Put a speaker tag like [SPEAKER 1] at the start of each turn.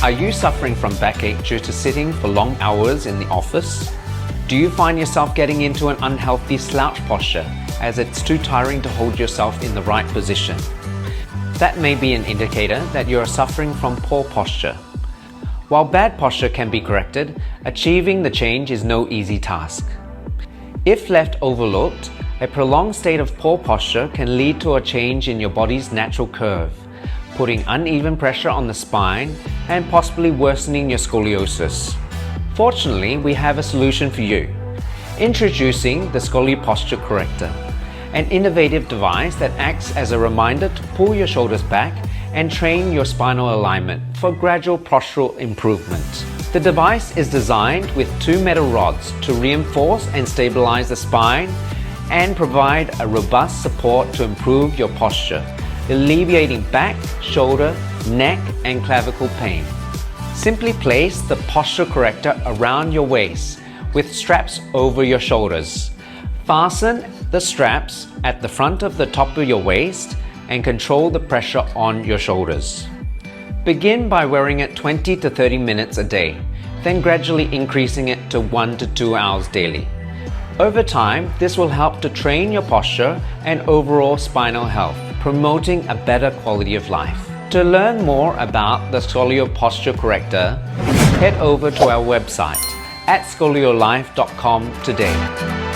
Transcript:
[SPEAKER 1] Are you suffering from backache due to sitting for long hours in the office? Do you find yourself getting into an unhealthy slouch posture as it's too tiring to hold yourself in the right position? That may be an indicator that you are suffering from poor posture. While bad posture can be corrected, achieving the change is no easy task. If left overlooked, a prolonged state of poor posture can lead to a change in your body's natural curve, putting uneven pressure on the spine and possibly worsening your scoliosis. Fortunately, we have a solution for you. Introducing the ScolioPosture Corrector, an innovative device that acts as a reminder to pull your shoulders back and train your spinal alignment for gradual postural improvement. The device is designed with two metal rods to reinforce and stabilize the spine and provide a robust support to improve your posture, alleviating back, shoulder, neck, and clavicle pain. Simply place the posture corrector around your waist with straps over your shoulders. Fasten the straps at the front of the top of your waist and control the pressure on your shoulders. Begin by wearing it 20 to 30 minutes a day, then gradually increasing it to 1 to 2 hours daily. Over time, this will help to train your posture and overall spinal health, promoting a better quality of life. To learn more about the ScolioPosture Corrector, head over to our website at ScolioLife.com today.